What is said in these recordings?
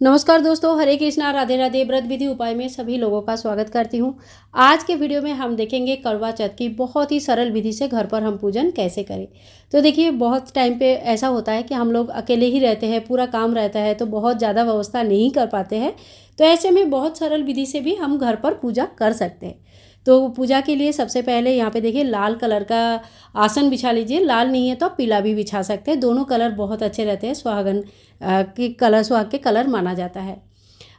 नमस्कार दोस्तों, हरे कृष्णा, राधे राधे। व्रत विधि उपाय में सभी लोगों का स्वागत करती हूँ। आज के वीडियो में हम देखेंगे करवा चौथ की बहुत ही सरल विधि से घर पर हम पूजन कैसे करें। तो देखिए, बहुत टाइम पे ऐसा होता है कि हम लोग अकेले ही रहते हैं, पूरा काम रहता है, तो बहुत ज़्यादा व्यवस्था नहीं कर पाते हैं। तो ऐसे में बहुत सरल विधि से भी हम घर पर पूजा कर सकते हैं। तो पूजा के लिए सबसे पहले यहाँ पे देखिए लाल कलर का आसन बिछा लीजिए। लाल नहीं है तो आप पीला भी बिछा सकते हैं, दोनों कलर बहुत अच्छे रहते हैं। सुहागन के कलर, सुहाग के कलर माना जाता है।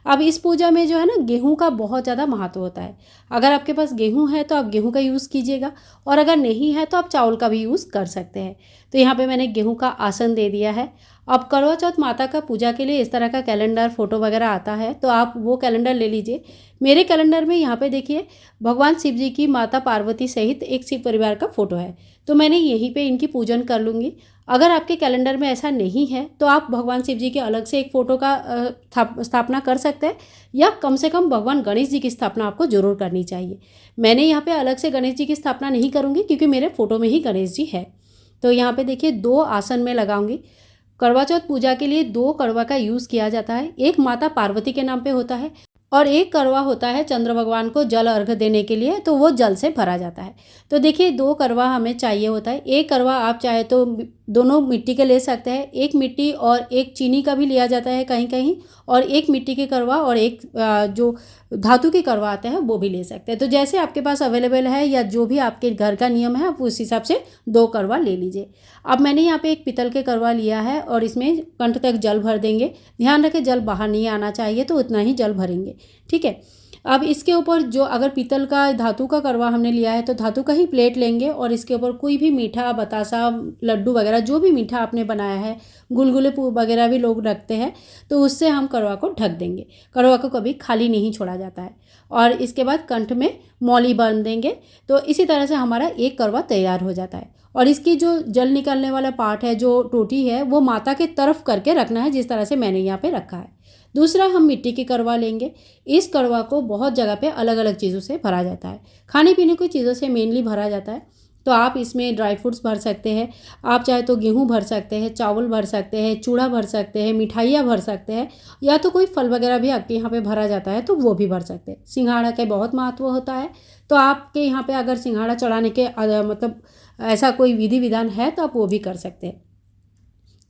अब इस पूजा में जो है ना, गेहूं का बहुत ज़्यादा महत्व होता है। अगर आपके पास गेहूं है तो आप गेहूं का यूज़ कीजिएगा, और अगर नहीं है तो आप चावल का भी यूज़ कर सकते हैं। तो यहाँ पे मैंने गेहूं का आसन दे दिया है। अब करवा चौथ माता का पूजा के लिए इस तरह का कैलेंडर, फोटो वगैरह आता है, तो आप वो कैलेंडर ले लीजिए। मेरे कैलेंडर में यहाँ पे देखिए भगवान शिव जी की, माता पार्वती सहित एक शिव परिवार का फोटो है, तो मैंने यहीं पे इनकी पूजन कर लूँगी। अगर आपके कैलेंडर में ऐसा नहीं है तो आप भगवान शिव जी के अलग से एक फ़ोटो का स्थापना कर सकते हैं, या कम से कम भगवान गणेश जी की स्थापना आपको ज़रूर करनी चाहिए। मैंने यहाँ पे अलग से गणेश जी की स्थापना नहीं करूँगी, क्योंकि मेरे फ़ोटो में ही गणेश जी है। तो यहाँ पे देखिए 2 आसन में लगाऊंगी। करवा चौथ पूजा के लिए 2 करवा का यूज़ किया जाता है। एक माता पार्वती के नाम पे होता है, और एक करवा होता है चंद्र भगवान को जल अर्घ देने के लिए, तो वो जल से भरा जाता है। तो देखिए 2 करवा हमें चाहिए होता है। एक करवा आप चाहे तो दोनों मिट्टी के ले सकते हैं। एक मिट्टी और एक चीनी का भी लिया जाता है कहीं कहीं, और एक मिट्टी के करवा और एक जो धातु के करवा आते हैं वो भी ले सकते हैं। तो जैसे आपके पास अवेलेबल है, या जो भी आपके घर का नियम है, आप उस हिसाब से 2 करवा ले लीजिए। अब मैंने यहाँ पे एक पीतल के करवा लिया है, और इसमें कंठ तक जल भर देंगे। ध्यान रखें जल बाहर नहीं आना चाहिए, तो उतना ही जल भरेंगे, ठीक है। अब इसके ऊपर जो, अगर पीतल का, धातु का करवा हमने लिया है, तो धातु का ही प्लेट लेंगे, और इसके ऊपर कोई भी मीठा, बतासा, लड्डू वगैरह जो भी मीठा आपने बनाया है, गुलगुले वगैरह भी लोग रखते हैं, तो उससे हम करवा को ढक देंगे। करवा को कभी खाली नहीं छोड़ा जाता है। और इसके बाद कंठ में मौली बांध देंगे। तो इसी तरह से हमारा एक करवा तैयार हो जाता है। और इसकी जो जल निकलने वाला पार्ट है, जो टोटी है, वो माता के तरफ करके रखना है, जिस तरह से मैंने यहाँ पे रखा है। दूसरा, हम मिट्टी की करवा लेंगे। इस करवा को बहुत जगह पे अलग अलग चीज़ों से भरा जाता है। खाने पीने की चीज़ों से मेनली भरा जाता है। तो आप इसमें ड्राई फ्रूट्स भर सकते हैं, आप चाहे तो गेहूं भर सकते हैं, चावल भर सकते हैं, चूड़ा भर सकते हैं, मिठाइयाँ भर सकते हैं, या तो कोई फल वगैरह भी आपके यहाँ पे भरा जाता है तो वो भी भर सकते हैं। सिंघाड़ा का बहुत महत्व होता है, तो आपके यहाँ पे अगर सिंघाड़ा चढ़ाने के मतलब ऐसा कोई विधि विधान है तो आप वो भी कर सकते हैं।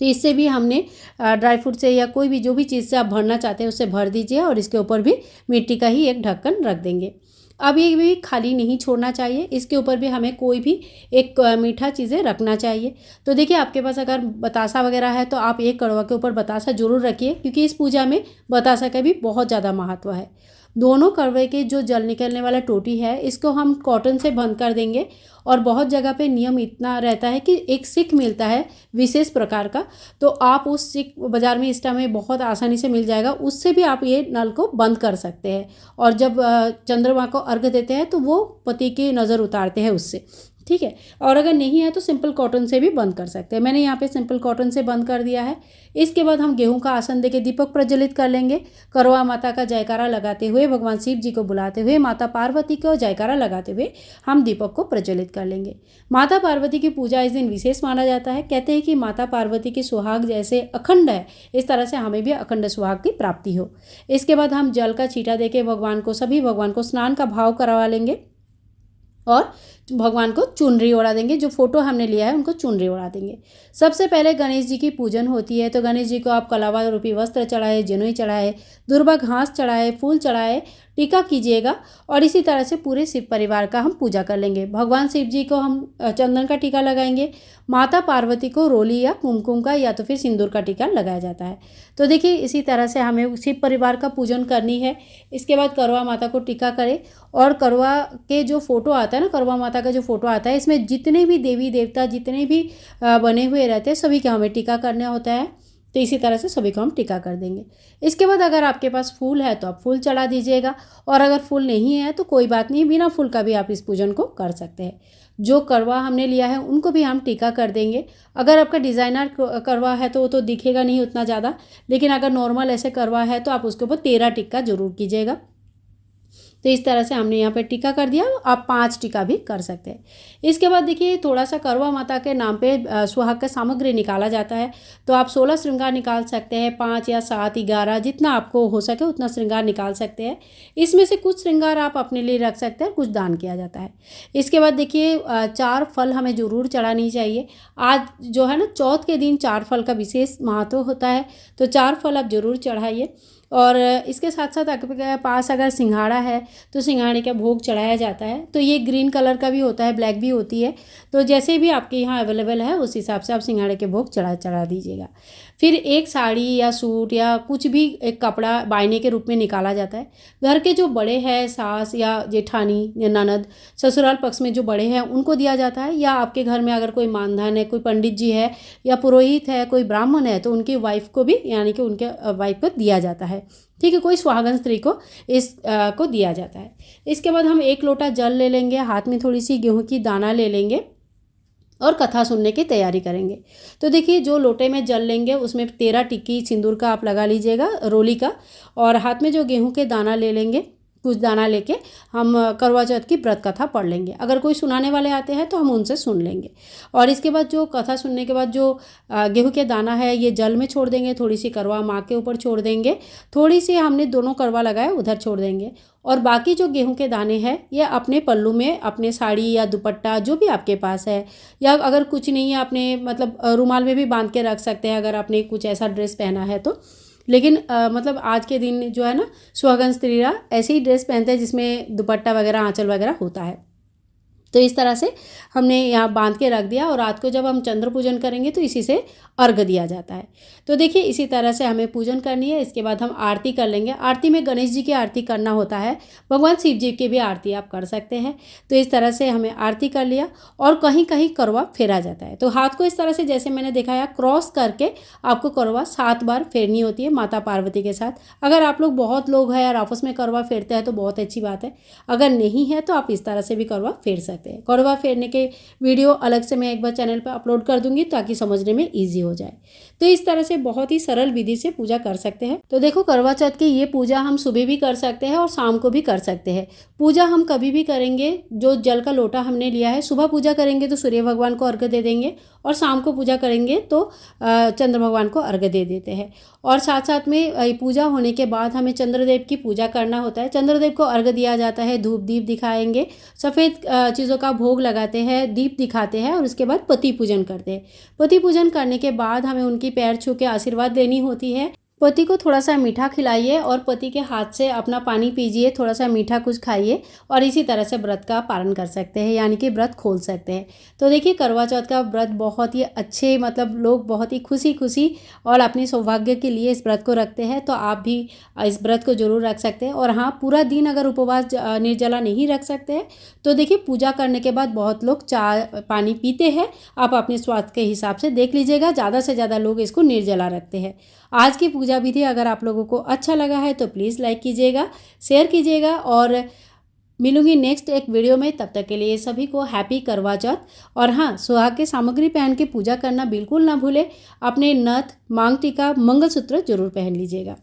तो इससे भी हमने ड्राई फ्रूट से, या कोई भी जो भी चीज़ से आप भरना चाहते हैं उससे भर दीजिए, और इसके ऊपर भी मिट्टी का ही एक ढक्कन रख देंगे। अब ये भी खाली नहीं छोड़ना चाहिए, इसके ऊपर भी हमें कोई भी एक मीठा चीज़ें रखना चाहिए। तो देखिए, आपके पास अगर बतासा वगैरह है तो आप एक कड़वा के ऊपर बतासा जरूर रखिए, क्योंकि इस पूजा में बतासा का भी बहुत ज़्यादा महत्व है। दोनों कड़वे के जो जल निकलने वाला टोटी है, इसको हम कॉटन से बंद कर देंगे। और बहुत जगह पे नियम इतना रहता है कि एक सिक मिलता है विशेष प्रकार का, तो आप उस सिक बाज़ार में इस टाइम में बहुत आसानी से मिल जाएगा, उससे भी आप ये नल को बंद कर सकते हैं। और जब चंद्रमा को अर्घ देते हैं तो वो पति की नज़र उतारते हैं उससे, ठीक है। और अगर नहीं है तो सिंपल कॉटन से भी बंद कर सकते हैं। मैंने यहाँ पे सिंपल कॉटन से बंद कर दिया है। इसके बाद हम गेहूं का आसन देके दीपक प्रज्वलित कर लेंगे। करवा माता का जयकारा लगाते हुए, भगवान शिव जी को बुलाते हुए, माता पार्वती को जयकारा लगाते हुए हम दीपक को प्रज्वलित कर लेंगे। माता पार्वती की पूजा इस दिन विशेष माना जाता है। कहते हैं कि माता पार्वती की सुहाग जैसे अखंड है, इस तरह से हमें भी अखंड सुहाग की प्राप्ति हो। इसके बाद हम जल का छींटा देके भगवान को, सभी भगवान को स्नान का भाव करवा लेंगे, और भगवान को चुनरी ओढ़ा देंगे। जो फोटो हमने लिया है उनको चुनरी ओढ़ा देंगे। सबसे पहले गणेश जी की पूजन होती है, तो गणेश जी को आप कलावा रूपी वस्त्र चढ़ाए, जनेऊ चढ़ाए, दुर्वा घास चढ़ाए, फूल चढ़ाए, टीका कीजिएगा। और इसी तरह से पूरे शिव परिवार का हम पूजा कर लेंगे। भगवान शिव जी को हम चंदन का टीका लगाएंगे। माता पार्वती को रोली या कुमकुम का, या तो फिर सिंदूर का टीका लगाया जाता है। तो देखिए, इसी तरह से हमें शिव परिवार का पूजन करनी है। इसके बाद करवा माता को टीका करें। और करवा के जो फोटो आता है ना, करवा माता का जो फोटो आता है, इसमें जितने भी देवी देवता, जितने भी बने हुए रहते हैं, सभी का हमें टीका करना होता है। तो इसी तरह से सभी को हम टीका कर देंगे। इसके बाद अगर आपके पास फूल है तो आप फूल चढ़ा दीजिएगा, और अगर फूल नहीं है तो कोई बात नहीं, बिना फूल का भी आप इस पूजन को कर सकते हैं। जो करवा हमने लिया है उनको भी हम टीका कर देंगे। अगर आपका डिज़ाइनर करवा है तो वो तो दिखेगा नहीं उतना ज़्यादा, लेकिन अगर नॉर्मल ऐसे करवा है तो आप उसके ऊपर 13 टिक्का जरूर कीजिएगा। तो इस तरह से हमने यहाँ पे टीका कर दिया। आप 5 टीका भी कर सकते हैं। इसके बाद देखिए थोड़ा सा करवा माता के नाम पे सुहाग का सामग्री निकाला जाता है। तो आप 16 श्रृंगार निकाल सकते हैं, 5 या 7, 11 जितना आपको हो सके उतना श्रृंगार निकाल सकते हैं। इसमें से कुछ श्रृंगार आप अपने लिए रख सकते हैं, कुछ दान किया जाता है। इसके बाद देखिए 4 फल हमें ज़रूर चढ़ानी चाहिए। आज जो है ना चौथ के दिन 4 फल का विशेष महत्व होता है, तो 4 फल आप ज़रूर चढ़ाइए। और इसके साथ साथ आपके पास अगर सिंघाड़ा है तो सिंघाड़े का भोग चढ़ाया जाता है। तो ये ग्रीन कलर का भी होता है, ब्लैक भी होती है, तो जैसे भी आपके यहाँ अवेलेबल है उस हिसाब से आप सिंघाड़े के भोग चढ़ा दीजिएगा। फिर एक साड़ी या सूट या कुछ भी एक कपड़ा बायने के रूप में निकाला जाता है। घर के जो बड़े हैं, सास या जेठानी या ननद, ससुराल पक्ष में जो बड़े हैं उनको दिया जाता है, या आपके घर में अगर कोई मानधन है, कोई पंडित जी है या पुरोहित है, कोई ब्राह्मण है तो उनकी वाइफ को भी, यानी कि उनके वाइफ को दिया जाता है। ठीक है, कोई सुहागन स्त्री को को दिया जाता है। इसके बाद हम 1 लोटा जल ले लेंगे, हाथ में थोड़ी सी गेहूं की दाना ले लेंगे और कथा सुनने की तैयारी करेंगे। तो देखिए जो लोटे में जल लेंगे उसमें 13 टिक्की सिंदूर का आप लगा लीजिएगा, रोली का, और हाथ में जो गेहूं के दाना ले लेंगे, कुछ दाना लेके हम करवा चौथ की व्रत कथा पढ़ लेंगे। अगर कोई सुनाने वाले आते हैं तो हम उनसे सुन लेंगे। और इसके बाद जो कथा सुनने के बाद जो गेहूं के दाना है ये जल में छोड़ देंगे, थोड़ी सी करवा माँ के ऊपर छोड़ देंगे, थोड़ी सी हमने दोनों करवा लगाए उधर छोड़ देंगे, और बाकी जो गेहूं के दाने हैं ये अपने पल्लू में, अपने साड़ी या दुपट्टा जो भी आपके पास है, या अगर कुछ नहीं है अपने मतलब रुमाल में भी बांध के रख सकते हैं अगर आपने कुछ ऐसा ड्रेस पहना है तो। लेकिन मतलब आज के दिन जो है ना सुहागन स्त्रीरा ऐसे ही ड्रेस पहनते हैं जिसमें दुपट्टा वगैरह, आंचल वगैरह होता है। तो इस तरह से हमने यहाँ बांध के रख दिया, और रात को जब हम चंद्र पूजन करेंगे तो इसी से अर्घ दिया जाता है। तो देखिए इसी तरह से हमें पूजन करनी है। इसके बाद हम आरती कर लेंगे। आरती में गणेश जी की आरती करना होता है, भगवान शिव जी की भी आरती आप कर सकते हैं। तो इस तरह से हमें आरती कर लिया, और कहीं कहीं करवा फेरा जाता है। तो हाथ को इस तरह से जैसे मैंने दिखाया क्रॉस करके आपको करवा 7 बार फेरनी होती है माता पार्वती के साथ। अगर आप लोग बहुत लोग हैं और आपस में करवा फेरते हैं तो बहुत अच्छी बात है, अगर नहीं है तो आप इस तरह से भी करवा फेर सकते हैं। करवा फेरने के वीडियो अलग से मैं एक बार चैनल पर अपलोड कर दूंगी ताकि समझने में ईजी हो जाए। तो इस तरह से बहुत ही सरल विधि से पूजा कर सकते हैं। तो देखो करवा चौथ की ये पूजा हम सुबह भी कर सकते हैं और शाम को भी कर सकते हैं। पूजा हम कभी भी करेंगे, जो जल का लोटा हमने लिया है, सुबह पूजा करेंगे तो सूर्य भगवान को अर्घ्य दे देंगे, और शाम को पूजा करेंगे तो चंद्र भगवान को अर्घ्य दे देते हैं। और साथ साथ में पूजा होने के बाद हमें चंद्रदेव की पूजा करना होता है। चंद्रदेव को अर्घ्य दिया जाता है, धूप दीप दिखाएंगे, सफ़ेद चीज़ों का भोग लगाते हैं, दीप दिखाते हैं, और उसके बाद पति पूजन करते हैं। पति पूजन करने के बाद हमें उनकी पैर छू के आशीर्वाद लेनी होती है। पति को थोड़ा सा मीठा खिलाइए और पति के हाथ से अपना पानी पीजिए, थोड़ा सा मीठा कुछ खाइए, और इसी तरह से व्रत का पालन कर सकते हैं, यानी कि व्रत खोल सकते हैं। तो देखिए करवा चौथ का व्रत बहुत ही अच्छे, मतलब लोग बहुत ही खुशी खुशी और अपनी सौभाग्य के लिए इस व्रत को रखते हैं। तो आप भी इस व्रत को जरूर रख सकते हैं। और हाँ, पूरा दिन अगर उपवास निर्जला नहीं रख सकते हैं तो देखिए पूजा करने के बाद बहुत लोग चाय पानी पीते हैं। आप अपने स्वास्थ्य के हिसाब से देख लीजिएगा, ज़्यादा से ज़्यादा लोग इसको निर्जला रखते हैं। आज की पूजा विधि अगर आप लोगों को अच्छा लगा है तो प्लीज़ लाइक कीजिएगा, शेयर कीजिएगा, और मिलूंगी नेक्स्ट एक वीडियो में। तब तक के लिए सभी को हैप्पी करवा चौथ। और हाँ, सुहाग की सामग्री पहन के पूजा करना बिल्कुल ना भूले। अपने नथ, मांग टीका, मंगलसूत्र जरूर पहन लीजिएगा।